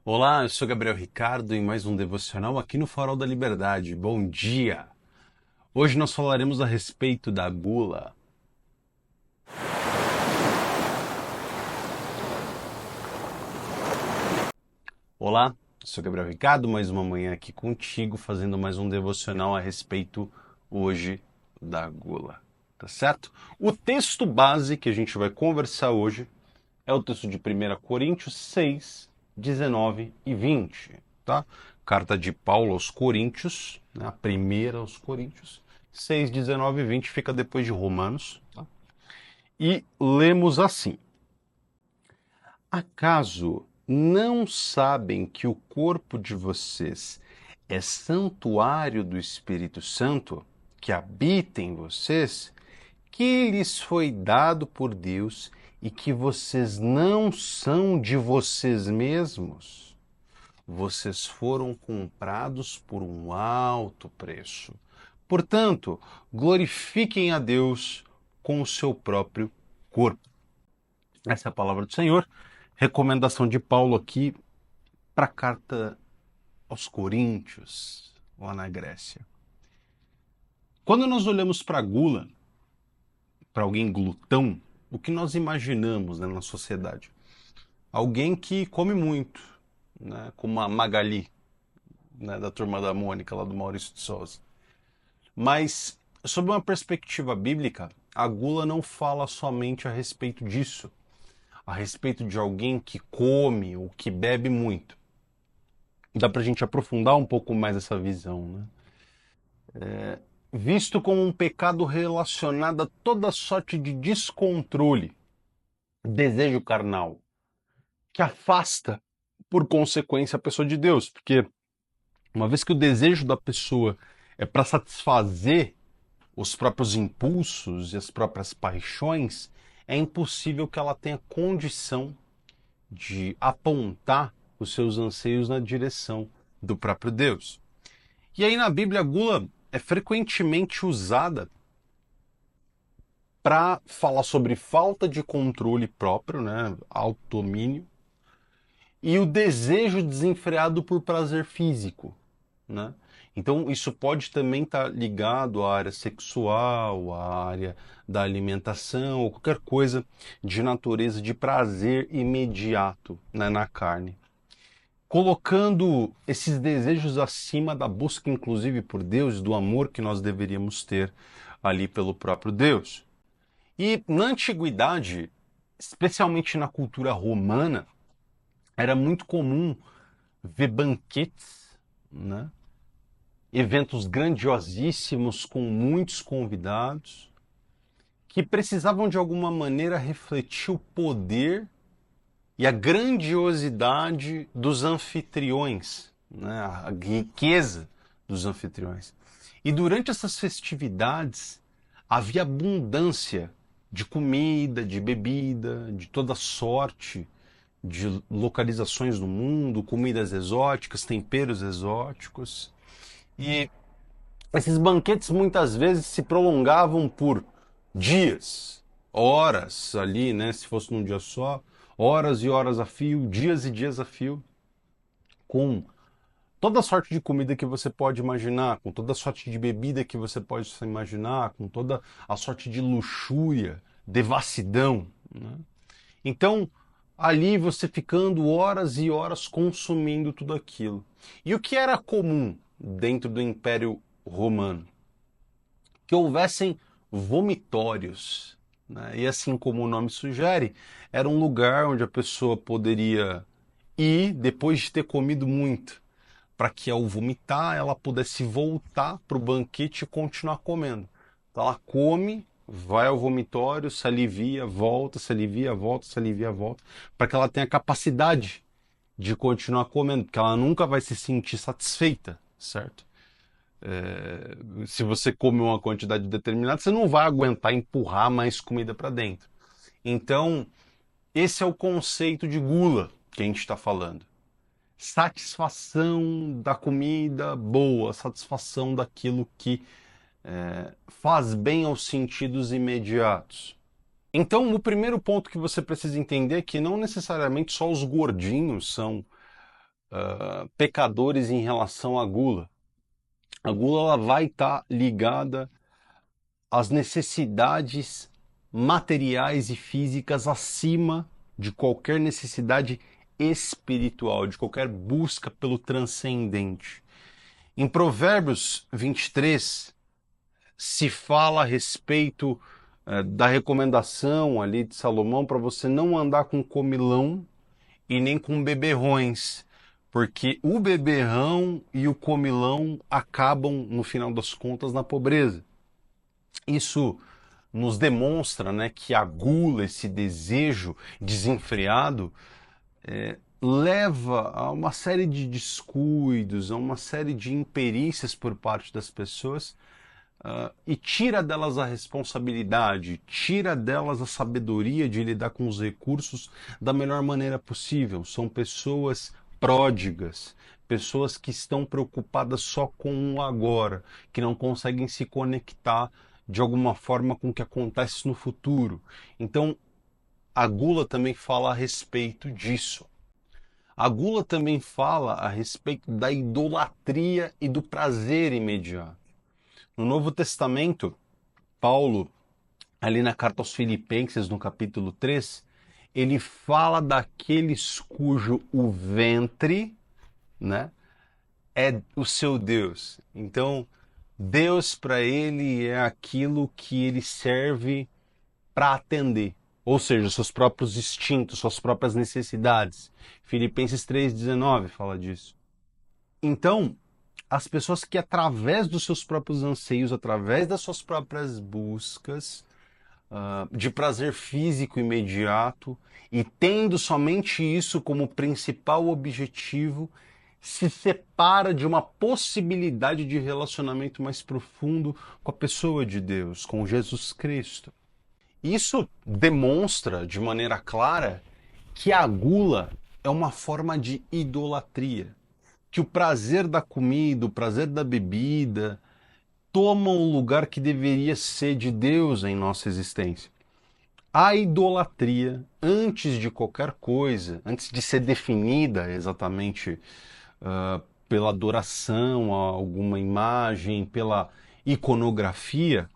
Olá, eu sou Gabriel Ricardo em mais um devocional aqui no Farol da Liberdade. Bom dia! Hoje nós falaremos a respeito da gula. Olá, eu sou Gabriel Ricardo, mais uma manhã aqui contigo, fazendo mais um devocional a respeito hoje da gula. Tá certo? O texto base que a gente vai conversar hoje é o texto de 1 Coríntios 6, 19 e 20, tá? Carta de Paulo aos Coríntios, né? A primeira aos Coríntios, 6, 19 e 20, fica depois de Romanos, tá? E lemos assim: Acaso não sabem que o corpo de vocês é santuário do Espírito Santo, que habita em vocês, que lhes foi dado por Deus e que vocês não são de vocês mesmos? Vocês foram comprados por um alto preço. Portanto, glorifiquem a Deus com o seu próprio corpo. Essa é a palavra do Senhor. Recomendação de Paulo aqui para a carta aos Coríntios, lá na Grécia. Quando nós olhamos para a gula, para alguém glutão, o que nós imaginamos, né, na sociedade? Alguém que come muito, né, como a Magali, né, da Turma da Mônica, lá do Maurício de Souza. Mas, sob uma perspectiva bíblica, a gula não fala somente a respeito disso, a respeito de alguém que come ou que bebe muito. Dá para a gente aprofundar um pouco mais essa visão, né? Visto como um pecado relacionado a toda sorte de descontrole, desejo carnal, que afasta, por consequência, a pessoa de Deus. Porque uma vez que o desejo da pessoa é para satisfazer os próprios impulsos e as próprias paixões, é impossível que ela tenha condição de apontar os seus anseios na direção do próprio Deus. E aí na Bíblia a gula é frequentemente usada para falar sobre falta de controle próprio, né, autodomínio, e o desejo desenfreado por prazer físico, né? Então isso pode também estar ligado à área sexual, à área da alimentação, ou qualquer coisa de natureza de prazer imediato, né, na carne. Colocando esses desejos acima da busca, inclusive, por Deus, do amor que nós deveríamos ter ali pelo próprio Deus. E na antiguidade, especialmente na cultura romana, era muito comum ver banquetes, né? Eventos grandiosíssimos com muitos convidados que precisavam de alguma maneira refletir o poder e a grandiosidade dos anfitriões, né? A riqueza dos anfitriões. E durante essas festividades havia abundância de comida, de bebida, de toda sorte, de localizações no mundo, comidas exóticas, temperos exóticos. E esses banquetes muitas vezes se prolongavam por dias, horas ali, né? Se fosse num dia só, horas e horas a fio, dias e dias a fio, com toda sorte de comida que você pode imaginar, com toda sorte de bebida que você pode imaginar, com toda a sorte de luxúria, devassidão, né? Então, ali você ficando horas e horas consumindo tudo aquilo. E o que era comum dentro do Império Romano? Que houvessem vomitórios, né? E assim como o nome sugere, era um lugar onde a pessoa poderia ir depois de ter comido muito, para que ao vomitar ela pudesse voltar para o banquete e continuar comendo. Então ela come, vai ao vomitório, se alivia, volta, se alivia, volta, se alivia, volta, para que ela tenha capacidade de continuar comendo, porque ela nunca vai se sentir satisfeita, certo? Se você come uma quantidade determinada, você não vai aguentar empurrar mais comida para dentro. Então, esse é o conceito de gula que a gente está falando. Satisfação da comida boa, satisfação daquilo que faz bem aos sentidos imediatos. Então, o primeiro ponto que você precisa entender é que não necessariamente só os gordinhos são pecadores em relação à gula. A gula ela vai estar ligada às necessidades materiais e físicas acima de qualquer necessidade espiritual, de qualquer busca pelo transcendente. Em Provérbios 23, se fala a respeito da recomendação ali de Salomão para você não andar com comilão e nem com beberrões, porque o beberrão e o comilão acabam, no final das contas, na pobreza. Isso nos demonstra, né, que a gula, esse desejo desenfreado, leva a uma série de descuidos, a uma série de imperícias por parte das pessoas e tira delas a responsabilidade, tira delas a sabedoria de lidar com os recursos da melhor maneira possível. São pessoas pródigas, pessoas que estão preocupadas só com o agora, que não conseguem se conectar de alguma forma com o que acontece no futuro. Então, a gula também fala a respeito disso. A gula também fala a respeito da idolatria e do prazer imediato. No Novo Testamento, Paulo, ali na carta aos Filipenses, no capítulo 3, ele fala daqueles cujo o ventre, né, é o seu Deus. Então, Deus para ele é aquilo que ele serve para atender, ou seja, seus próprios instintos, suas próprias necessidades. Filipenses 3,19 fala disso. Então, as pessoas que através dos seus próprios anseios, através das suas próprias buscas de prazer físico imediato e tendo somente isso como principal objetivo, se separa de uma possibilidade de relacionamento mais profundo com a pessoa de Deus, com Jesus Cristo. Isso demonstra de maneira clara que a gula é uma forma de idolatria, que o prazer da comida, o prazer da bebida, tomam o lugar que deveria ser de Deus em nossa existência. A idolatria, antes de qualquer coisa, antes de ser definida exatamente pela adoração a alguma imagem, pela iconografia,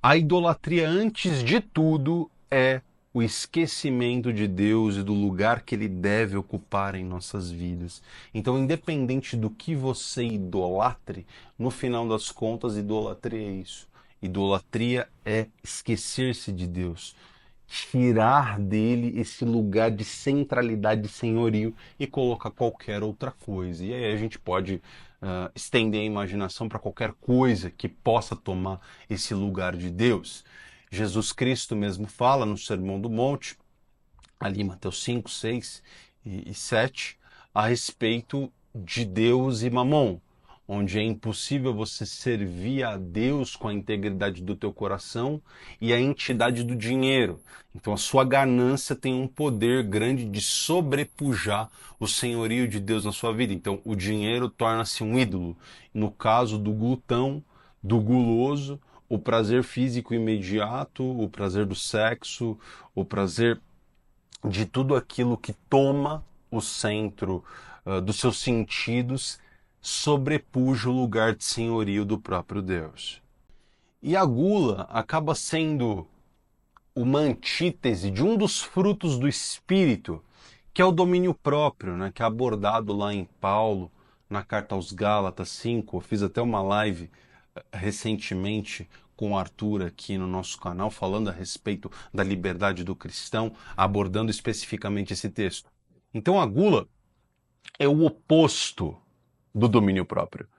a idolatria, antes de tudo, é o esquecimento de Deus e do lugar que Ele deve ocupar em nossas vidas. Então, independente do que você idolatre, no final das contas, idolatria é isso. Idolatria é esquecer-se de Deus, tirar dele esse lugar de centralidade, de senhorio e colocar qualquer outra coisa. E aí a gente pode estender a imaginação para qualquer coisa que possa tomar esse lugar de Deus. Jesus Cristo mesmo fala no Sermão do Monte, ali em Mateus 5, 6 e 7, a respeito de Deus e Mamon, onde é impossível você servir a Deus com a integridade do teu coração e a entidade do dinheiro. Então a sua ganância tem um poder grande de sobrepujar o senhorio de Deus na sua vida. Então o dinheiro torna-se um ídolo. No caso do glutão, do guloso, o prazer físico imediato, o prazer do sexo, o prazer de tudo aquilo que toma o centro dos seus sentidos, sobrepuja o lugar de senhorio do próprio Deus. E a gula acaba sendo uma antítese de um dos frutos do Espírito, que é o domínio próprio, né, que é abordado lá em Paulo, na carta aos Gálatas 5. Eu fiz até uma live recentemente com o Arthur aqui no nosso canal, falando a respeito da liberdade do cristão, abordando especificamente esse texto. Então a gula é o oposto do domínio próprio,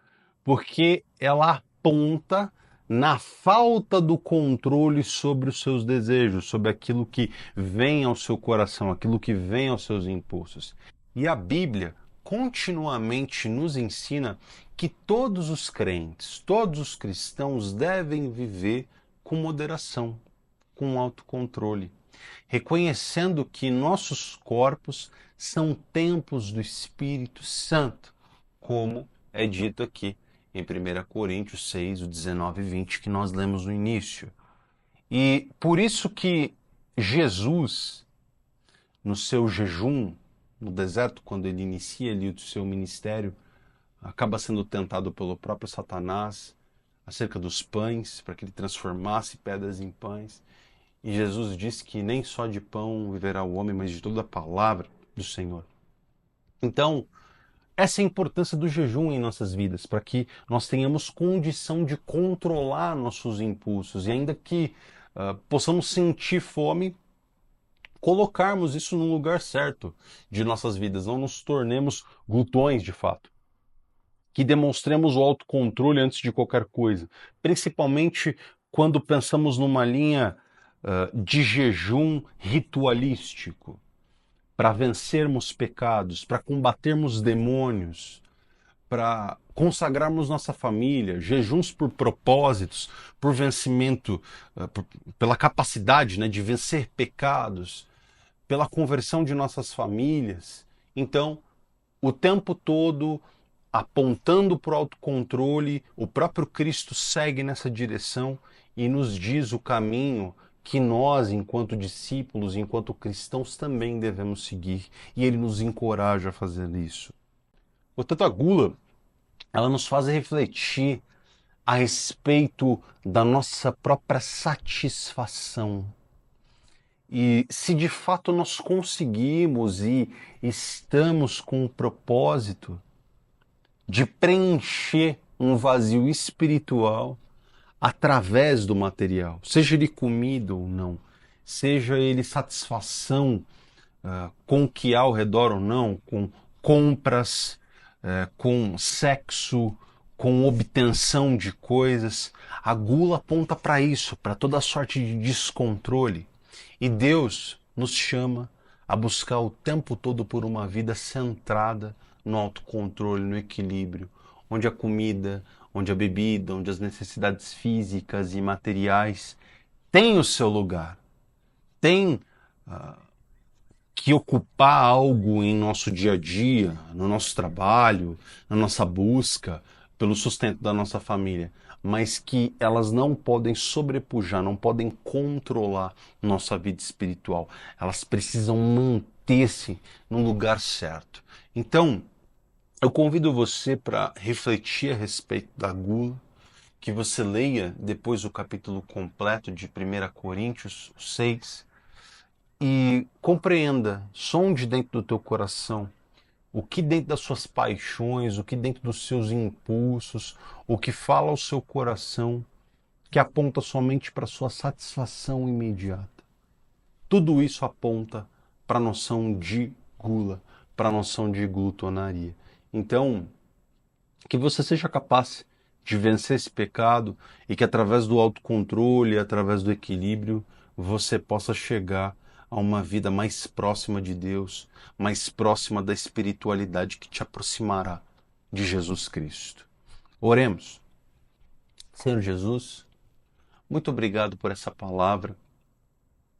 porque ela aponta na falta do controle sobre os seus desejos, sobre aquilo que vem ao seu coração, aquilo que vem aos seus impulsos. E a Bíblia continuamente nos ensina que todos os crentes, todos os cristãos devem viver com moderação, com autocontrole, reconhecendo que nossos corpos são templos do Espírito Santo, como é dito aqui em 1 Coríntios 6, o 19 e 20, que nós lemos no início. E por isso que Jesus, no seu jejum, no deserto, quando ele inicia ali o seu ministério, acaba sendo tentado pelo próprio Satanás acerca dos pães, para que ele transformasse pedras em pães. E Jesus disse que nem só de pão viverá o homem, mas de toda a palavra do Senhor. Então, essa é a importância do jejum em nossas vidas, para que nós tenhamos condição de controlar nossos impulsos e ainda que possamos sentir fome, colocarmos isso no lugar certo de nossas vidas, não nos tornemos glutões de fato. Que demonstremos o autocontrole antes de qualquer coisa, principalmente quando pensamos numa linha de jejum ritualístico, para vencermos pecados, para combatermos demônios, para consagrarmos nossa família, jejuns por propósitos, por vencimento, pela capacidade, né, de vencer pecados, pela conversão de nossas famílias. Então, o tempo todo apontando para o autocontrole, o próprio Cristo segue nessa direção e nos diz o caminho que nós, enquanto discípulos, enquanto cristãos, também devemos seguir. E ele nos encoraja a fazer isso. Portanto, a gula, ela nos faz refletir a respeito da nossa própria satisfação. E se de fato nós conseguimos e estamos com o propósito de preencher um vazio espiritual através do material, seja ele comida ou não, seja ele satisfação com o que há ao redor ou não, com compras, com sexo, com obtenção de coisas. A gula aponta para isso, para toda sorte de descontrole. E Deus nos chama a buscar o tempo todo por uma vida centrada no autocontrole, no equilíbrio, onde a comida, onde a bebida, onde as necessidades físicas e materiais têm o seu lugar, têm que ocupar algo em nosso dia a dia, no nosso trabalho, na nossa busca pelo sustento da nossa família, mas que elas não podem sobrepujar, não podem controlar nossa vida espiritual. Elas precisam manter-se no lugar certo. Então, eu convido você para refletir a respeito da gula, que você leia depois o capítulo completo de 1 Coríntios 6 e compreenda, sonde dentro do teu coração o que dentro das suas paixões, o que dentro dos seus impulsos, o que fala ao seu coração, que aponta somente para a sua satisfação imediata. Tudo isso aponta para a noção de gula, para a noção de glutonaria. Então, que você seja capaz de vencer esse pecado e que através do autocontrole, através do equilíbrio, você possa chegar a uma vida mais próxima de Deus, mais próxima da espiritualidade que te aproximará de Jesus Cristo. Oremos. Senhor Jesus, muito obrigado por essa palavra,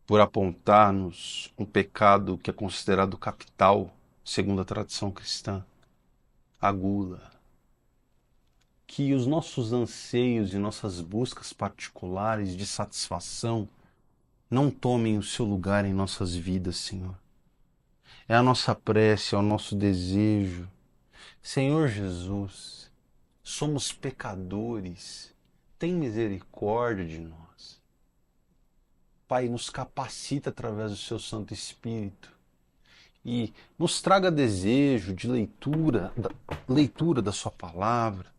por apontar-nos um pecado que é considerado capital, segundo a tradição cristã, a gula. Que os nossos anseios e nossas buscas particulares de satisfação não tomem o seu lugar em nossas vidas, Senhor. É a nossa prece, é o nosso desejo. Senhor Jesus, somos pecadores, tem misericórdia de nós. Pai, nos capacita através do seu Santo Espírito e nos traga desejo de leitura da sua palavra,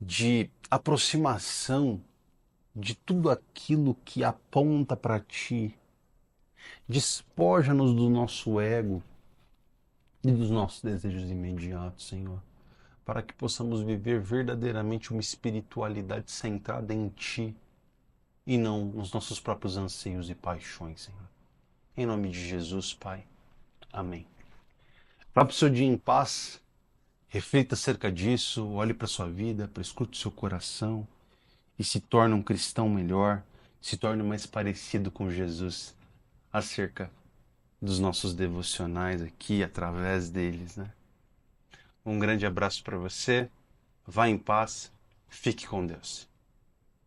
de aproximação de tudo aquilo que aponta para ti. Despoja-nos do nosso ego e dos nossos desejos imediatos, Senhor, para que possamos viver verdadeiramente uma espiritualidade centrada em ti e não nos nossos próprios anseios e paixões, Senhor. Em nome de Jesus, Pai. Amém. Vá para o seu dia em paz. Reflita acerca disso, olhe para a sua vida, escute o seu coração e se torne um cristão melhor, se torne mais parecido com Jesus acerca dos nossos devocionais aqui, através deles, né? Um grande abraço para você, vá em paz, fique com Deus.